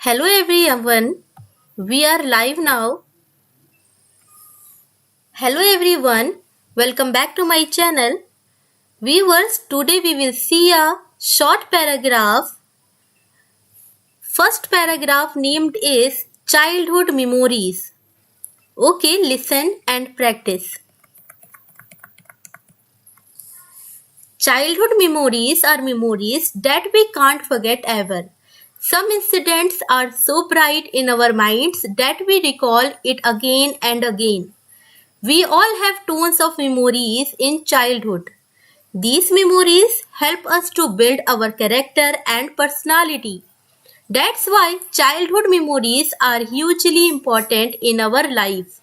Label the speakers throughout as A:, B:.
A: Hello everyone, we are live now. Hello everyone, welcome back to my channel. Viewers, today we will see a short paragraph. First paragraph named is Childhood Memories. Okay, listen and practice. Childhood memories are memories that we can't forget ever. Some incidents are so bright in our minds that we recall it again and again. We all have tons of memories in childhood. These memories help us to build our character and personality. That's why childhood memories are hugely important in our life.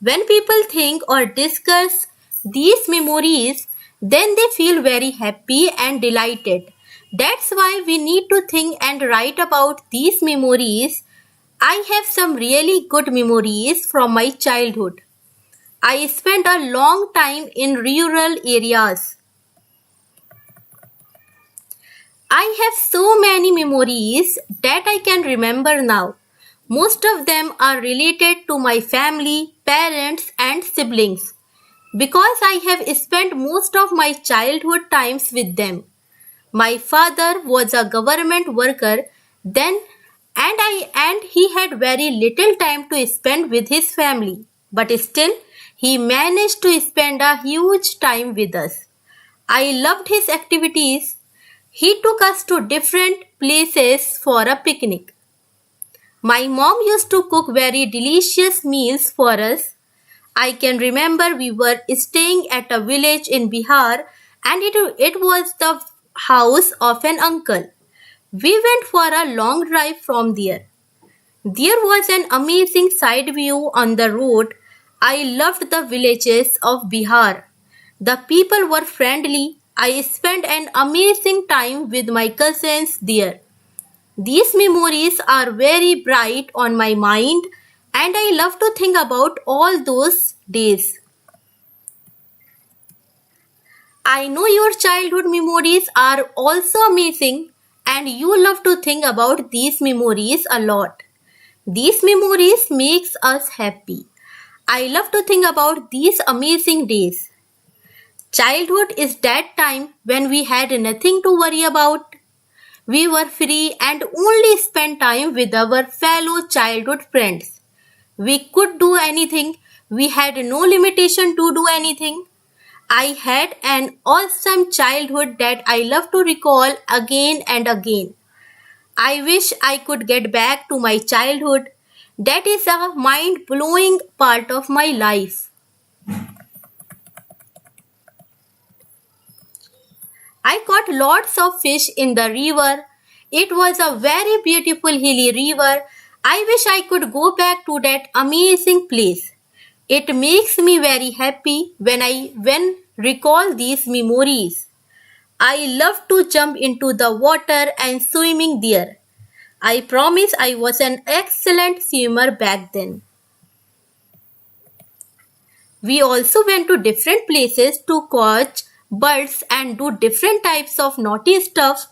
A: When people think or discuss these memories, then they feel very happy and delighted. That's why we need to think and write about these memories. I have some really good memories from my childhood. I spent a long time in rural areas. I have so many memories that I can remember now. Most of them are related to my family, parents, and siblings because I have spent most of my childhood times with them. My father was a government worker then and he had very little time to spend with his family. But still, he managed to spend a huge time with us. I loved his activities. He took us to different places for a picnic. My mom used to cook very delicious meals for us. I can remember we were staying at a village in Bihar and it was the house of an uncle. We went for a long drive from there. There was an amazing side view on the road. I loved the villages of Bihar. The people were friendly. I spent an amazing time with my cousins there. These memories are very bright on my mind and I love to think about all those days. I know your childhood memories are also amazing and you love to think about these memories a lot. These memories makes us happy. I love to think about these amazing days. Childhood is that time when we had nothing to worry about. We were free and only spent time with our fellow childhood friends. We could do anything. We had no limitation to do anything. I had an awesome childhood that I love to recall again and again. I wish I could get back to my childhood. That is a mind blowing part of my life. I caught lots of fish in the river. It was a very beautiful hilly river. I wish I could go back to that amazing place. It makes me very happy when recall these memories. I love to jump into the water and swimming there. I promise I was an excellent swimmer back then. We also went to different places to catch birds and do different types of naughty stuff.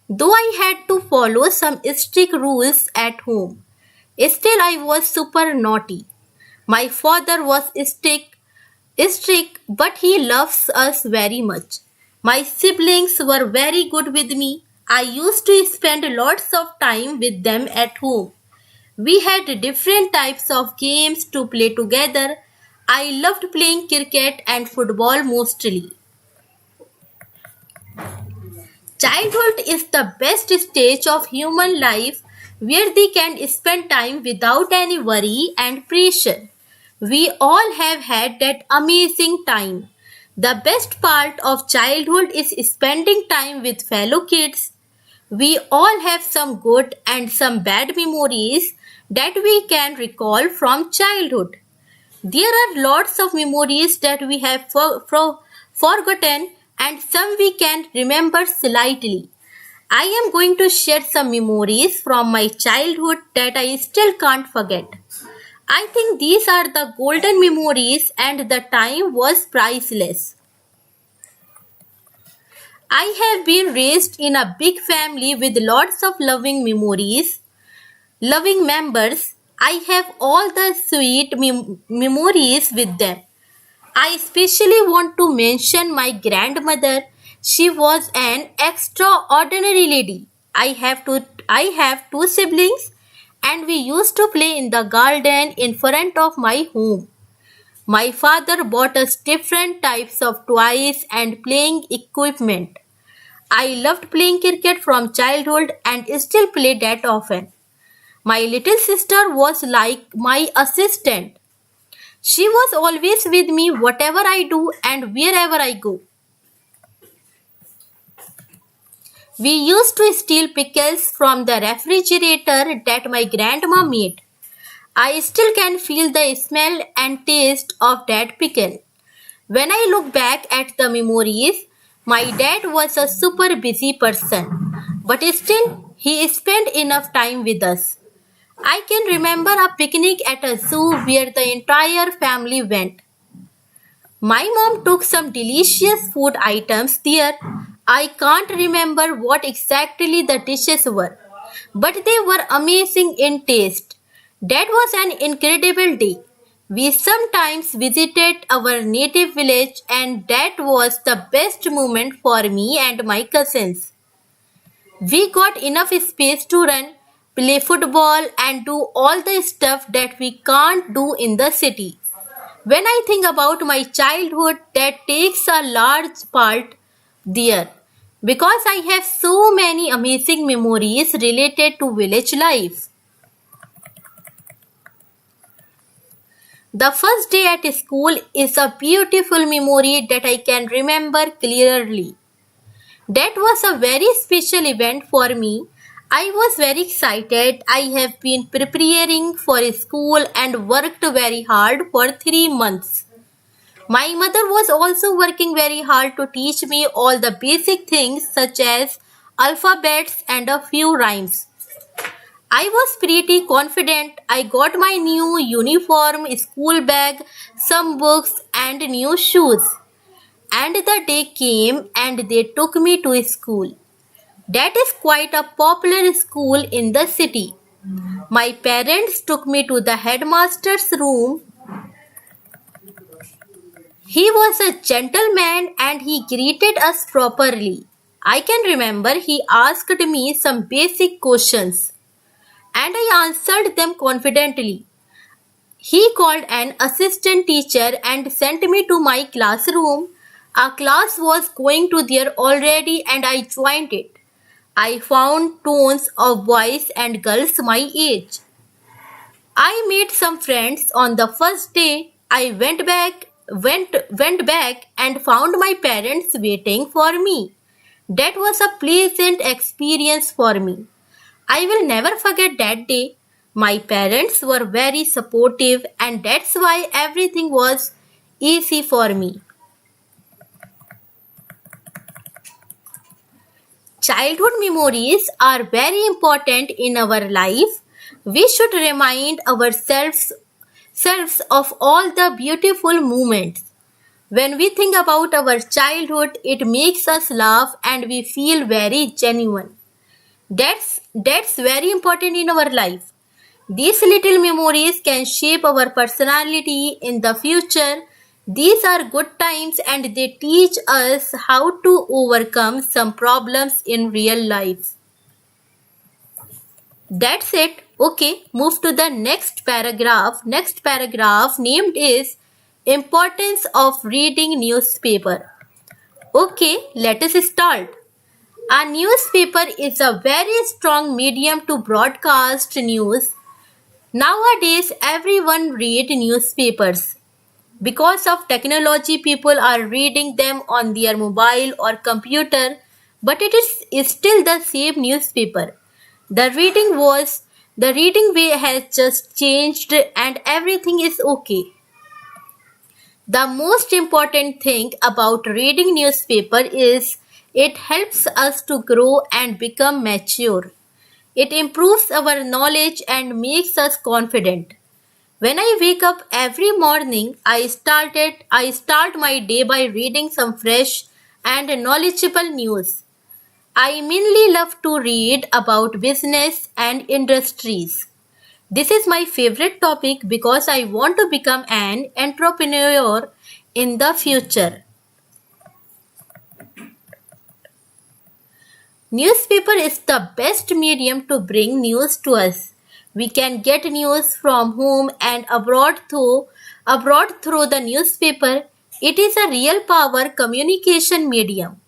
A: Though I had to follow some strict rules at home, still I was super naughty. My father was strict, but he loves us very much. My siblings were very good with me. I used to spend lots of time with them at home. We had different types of games to play together. I loved playing cricket and football mostly. Childhood is the best stage of human life where they can spend time without any worry and pressure. We all have had that amazing time. The best part of childhood is spending time with fellow kids. We all have some good and some bad memories that we can recall from childhood. There are lots of memories that we have forgotten and some we can remember slightly. I am going to share some memories from my childhood that I still can't forget. I think these are the golden memories and the time was priceless. I have been raised in a big family with lots of loving memories. loving members. I have all the sweet memories with them. I especially want to mention my grandmother. She was an extraordinary lady. I have two siblings and we used to play in the garden in front of my home. My father bought us different types of toys and playing equipment. I loved playing cricket from childhood and still play that often. My little sister was like my assistant. She was always with me whatever I do and wherever I go. We used to steal pickles from the refrigerator that my grandma made. I still can feel the smell and taste of that pickle. When I look back at the memories, my dad was a super busy person, but still he spent enough time with us. I can remember a picnic at a zoo where the entire family went. My mom took some delicious food items there. I can't remember what exactly the dishes were, but they were amazing in taste. That was an incredible day. We sometimes visited our native village, and that was the best moment for me and my cousins. We got enough space to run, play football, and do all the stuff that we can't do in the city. When I think about my childhood, that takes a large part there because I have so many amazing memories related to village life. The first day at school is a beautiful memory that I can remember clearly. That was a very special event for me. I was very excited. I have been preparing for school and worked very hard for 3 months. My mother was also working very hard to teach me all the basic things such as alphabets and a few rhymes. I was pretty confident. I got my new uniform, school bag, some books, and new shoes. And the day came and they took me to school. That is quite a popular school in the city. My parents took me to the headmaster's room. He was a gentleman and he greeted us properly. I can remember he asked me some basic questions and I answered them confidently. He called an assistant teacher and sent me to my classroom. A class was going to there already and I joined it. I found tons of boys and girls my age. I made some friends on the first day. I went back and found my parents waiting for me. That was a pleasant experience for me. I will never forget that day. My parents were very supportive and that's why everything was easy for me. Childhood memories are very important in our life. We should remind ourselves selves of all the beautiful moments. When we think about our childhood, it makes us laugh and we feel very genuine. That's very important in our life. These little memories can shape our personality in the future. These are good times and they teach us how to overcome some problems in real life. That's it. Okay, move to the next paragraph. Next paragraph named is Importance of Reading Newspaper. Okay, let us start. A newspaper is a very strong medium to broadcast news. Nowadays, everyone reads newspapers. Because of technology, people are reading them on their mobile or computer, but it is still the same newspaper. The the reading way has just changed and everything is okay. The most important thing about reading newspaper is it helps us to grow and become mature. It improves our knowledge and makes us confident. When I wake up every morning, I start my day by reading some fresh and knowledgeable news. I mainly love to read about business and industries. This is my favorite topic because I want to become an entrepreneur in the future. Newspaper is the best medium to bring news to us. We can get news from home and abroad through the newspaper. It is a real power communication medium.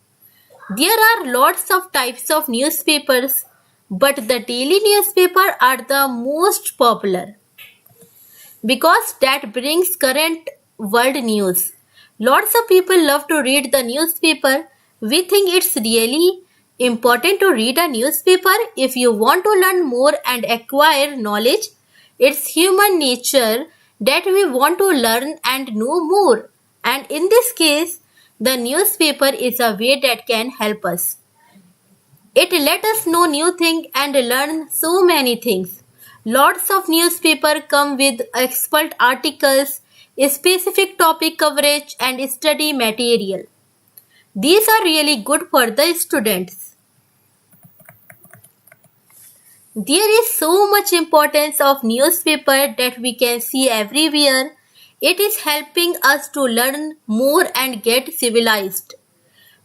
A: There are lots of types of newspapers, but the daily newspaper are the most popular because that brings current world news. Lots of people love to read the newspaper. We think it's really important to read a newspaper if you want to learn more and acquire knowledge. It's human nature that we want to learn and know more. And in this case, the newspaper is a way that can help us. It let us know new things and learn so many things. Lots of newspaper come with expert articles, specific topic coverage and study material. These are really good for the students. There is so much importance of newspaper that we can see everywhere. It is helping us to learn more and get civilized.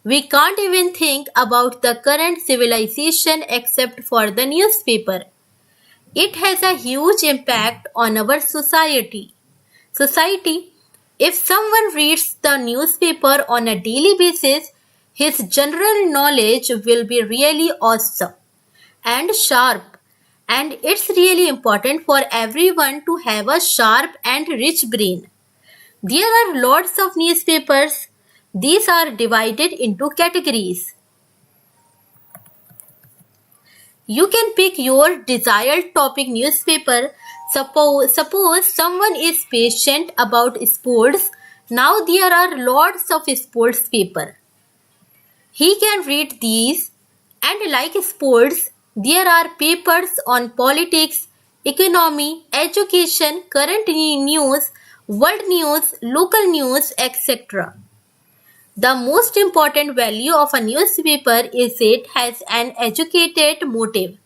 A: We can't even think about the current civilization except for the newspaper. It has a huge impact on our society. If someone reads the newspaper on a daily basis, his general knowledge will be really awesome and sharp. And it's really important for everyone to have a sharp and rich brain. There are lots of newspapers. These are divided into categories. You can pick your desired topic newspaper. Suppose someone is passionate about sports. Now there are lots of sports paper. He can read these, and like sports, there are papers on politics, economy, education, current news, world news, local news, etc. The most important value of a newspaper is it has an educated motive.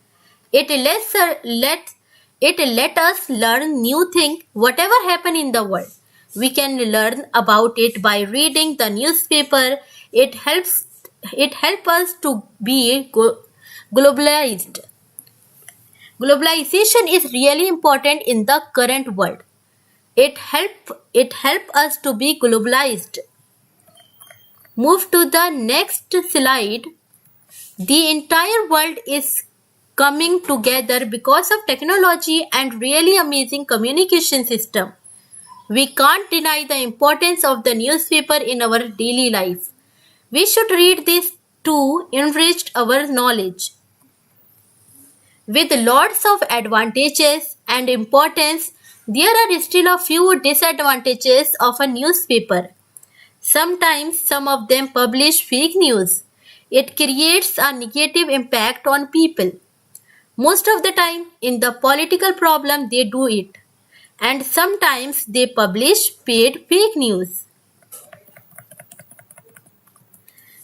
A: It let us learn new things whatever happen in the world. We can learn about it by reading the newspaper. It helps us to be globalized. Globalization is really important in the current world. It help us to be globalized. Move to the next slide. The entire world is coming together because of technology and really amazing communication system. We can't deny the importance of the newspaper in our daily life. We should read this to enrich our knowledge. With lots of advantages and importance, there are still a few disadvantages of a newspaper. Sometimes some of them publish fake news. It creates a negative impact on people. Most of the time, in the political problem, they do it. And sometimes they publish paid fake news.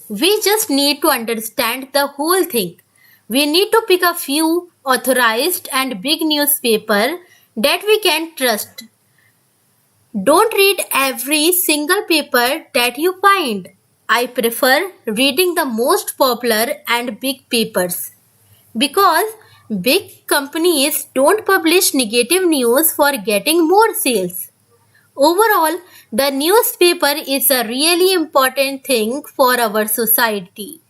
A: We just need to understand the whole thing. We need to pick a few authorized and big newspaper that we can trust. Don't read every single paper that you find. I prefer reading the most popular and big papers because big companies don't publish negative news for getting more sales. Overall, the newspaper is a really important thing for our society.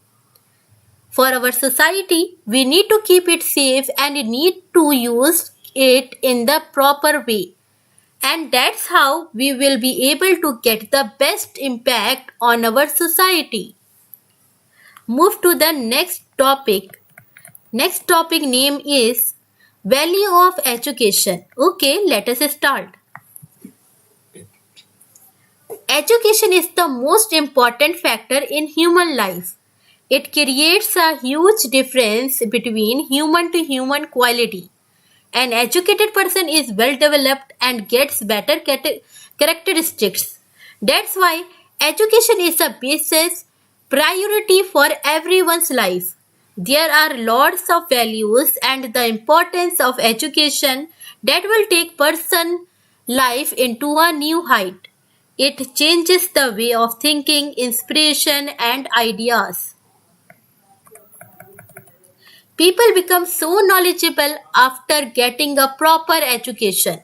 A: For our society, we need to keep it safe and need to use it in the proper way. And that's how we will be able to get the best impact on our society. Move to the next topic. Next topic name is value of education. Okay, let us start. Education is the most important factor in human life. It creates a huge difference between human to human quality. An educated person is well developed and gets better characteristics. That's why education is a basis priority for everyone's life. There are lots of values and the importance of education that will take person life into a new height. It changes the way of thinking, inspiration and ideas. People become so knowledgeable after getting a proper education.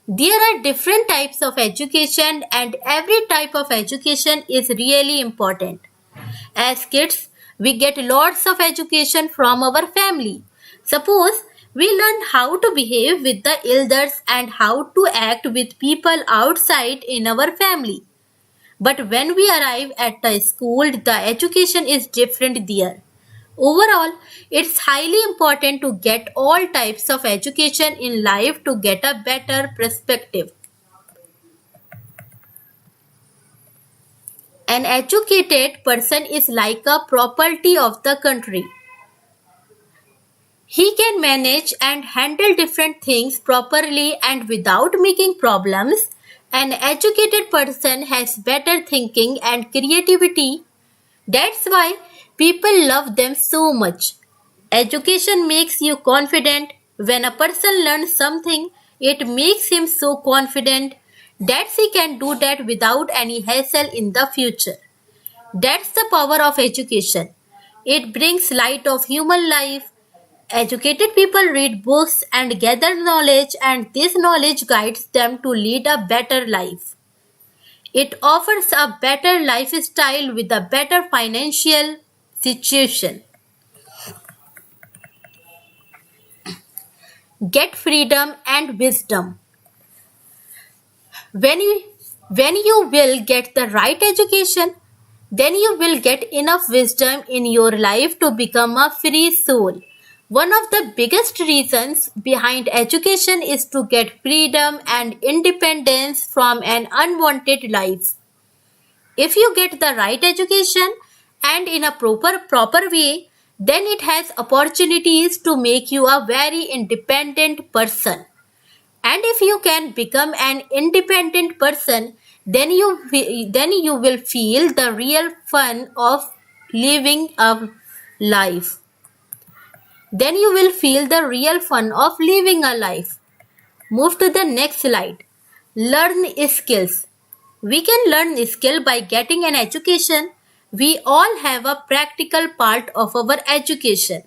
A: There are different types of education and every type of education is really important. As kids, we get lots of education from our family. Suppose we learn how to behave with the elders and how to act with people outside in our family. But when we arrive at the school, the education is different there. Overall, it's highly important to get all types of education in life to get a better perspective. An educated person is like a property of the country. He can manage and handle different things properly and without making problems. An educated person has better thinking and creativity. That's why people love them so much. Education makes you confident. When a person learns something, it makes him so confident that he can do that without any hassle in the future. That's the power of education. It brings light of human life. Educated people read books and gather knowledge, and this knowledge guides them to lead a better life. It offers a better lifestyle with a better financial situation. Get freedom and wisdom. When you, when you will get the right education, then you will get enough wisdom in your life to become a free soul. One of the biggest reasons behind education is to get freedom and independence from an unwanted life. If you get the right education and in a proper way, then it has opportunities to make you a very independent person. And if you can become an independent person, then you will feel the real fun of living a life. Then you will feel the real fun of living a life. Move to the next slide. Learn skills. We can learn skill by getting an education. We all have a practical part of our education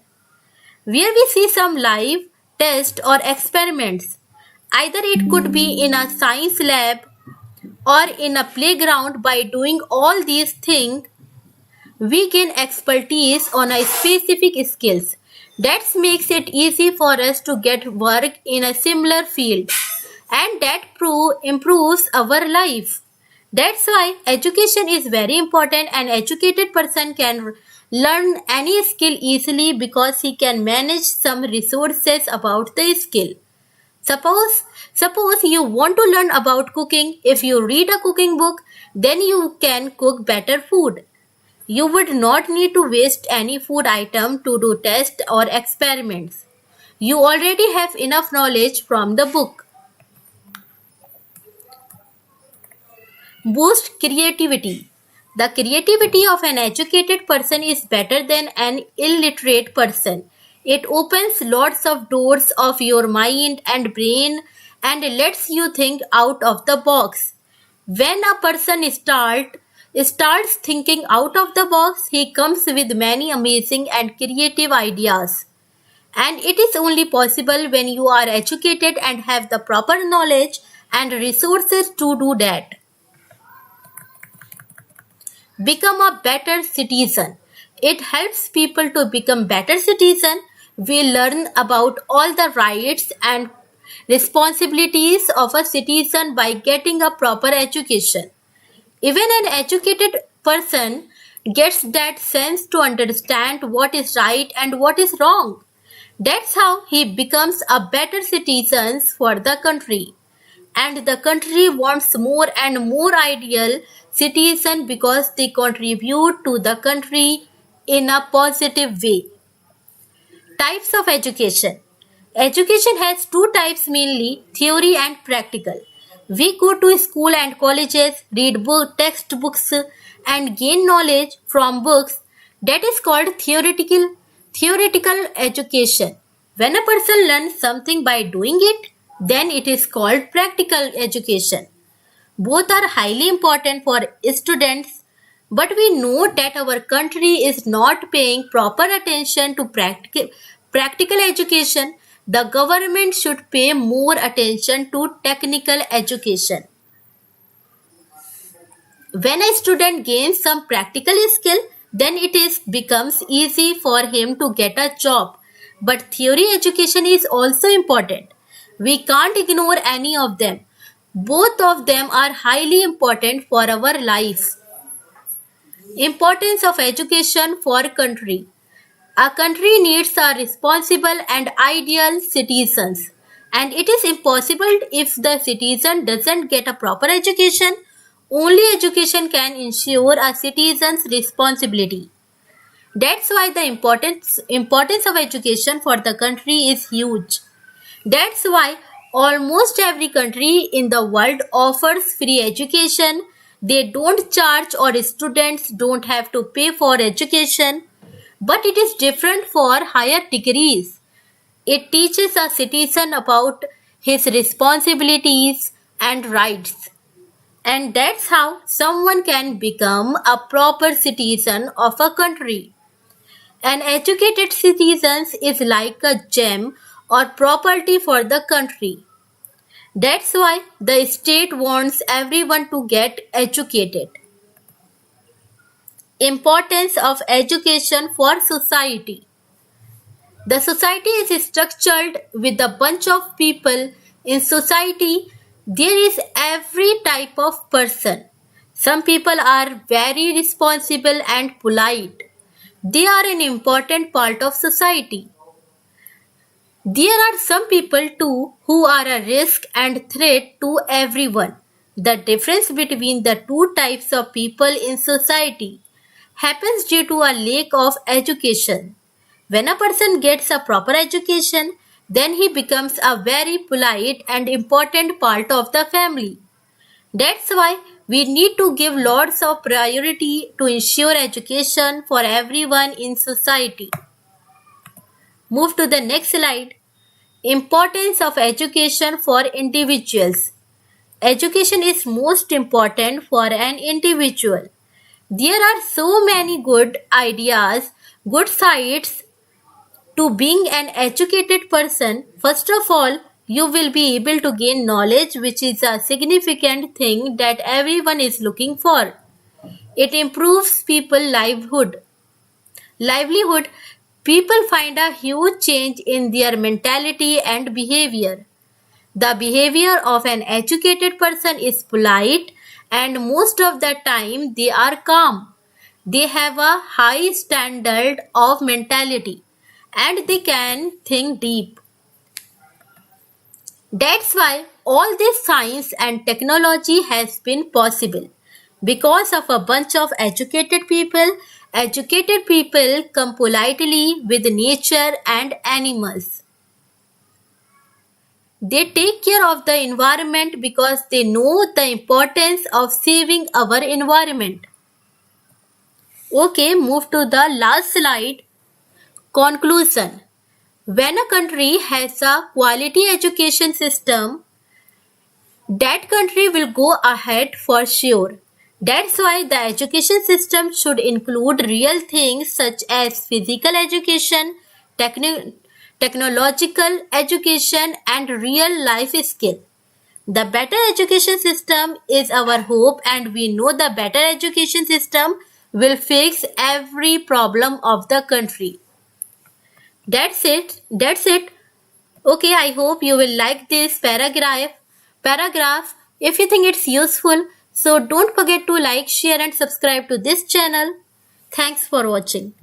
A: where we see some live tests or experiments. Either it could be in a science lab or in a playground. By doing all these things, we gain expertise on a specific skills. That makes it easy for us to get work in a similar field and that improves our life. That's why education is very important. An educated person can learn any skill easily because he can manage some resources about the skill. Suppose you want to learn about cooking. If you read a cooking book, then you can cook better food. You would not need to waste any food item to do tests or experiments. You already have enough knowledge from the book. Boost creativity. The creativity of an educated person is better than an illiterate person. It opens lots of doors of your mind and brain and lets you think out of the box. When a person starts thinking out of the box, he comes with many amazing and creative ideas. And it is only possible when you are educated and have the proper knowledge and resources to do that. Become a better citizen. It helps people to become better citizen. We learn about all the rights and responsibilities of a citizen by getting a proper education. Even an educated person gets that sense to understand what is right and what is wrong. That's how he becomes a better citizen for the country. And the country wants more and more ideal citizens because they contribute to the country in a positive way. Types of education. Education has two types mainly, theory and practical. We go to school and colleges, read textbooks and gain knowledge from books. That is called theoretical. Theoretical education. When a person learns something by doing it, then it is called practical education. Both are highly important for students, but we know that our country is not paying proper attention to practical education. The government should pay more attention to technical education. When a student gains some practical skill, then becomes easy for him to get a job. But theory education is also important. We can't ignore any of them. Both of them are highly important for our life. Importance of education for country. A country needs a responsible and ideal citizens. And it is impossible if the citizen doesn't get a proper education. Only education can ensure a citizen's responsibility. That's why the importance of education for the country is huge. That's why almost every country in the world offers free education. They don't charge or students don't have to pay for education. But it is different for higher degrees. It teaches a citizen about his responsibilities and rights. And that's how someone can become a proper citizen of a country. An educated citizen is like a gem or property for the country. That's why the state wants everyone to get educated. Importance of education for society. The society is structured with a bunch of people. In society, there is every type of person. Some people are very responsible and polite. They are an important part of society. There are some people too who are a risk and threat to everyone. The difference between the two types of people in society happens due to a lack of education. When a person gets a proper education, then he becomes a very polite and important part of the family. That's why we need to give lots of priority to ensure education for everyone in society. Move to the next slide. Importance of education for individuals. Education is most important for an individual. There are so many good ideas, good sides to being an educated person. First of all, you will be able to gain knowledge, which is a significant thing that everyone is looking for. It improves people's livelihood. People find a huge change in their mentality and behavior. The behavior of an educated person is polite, and most of the time they are calm. They have a high standard of mentality and they can think deep. That's why all this science and technology has been possible. Because of a bunch of educated people come politely with nature and animals. They take care of the environment because they know the importance of saving our environment. Okay, move to the last slide. Conclusion. When a country has a quality education system, that country will go ahead for sure. That's why the education system should include real things such as physical education, technological education, and real life skill. The better education system is our hope, and we know the better education system will fix every problem of the country. That's it. That's it. Okay, I hope you will like this paragraph. If you think it's useful, so don't forget to like, share and subscribe to this channel. Thanks for watching.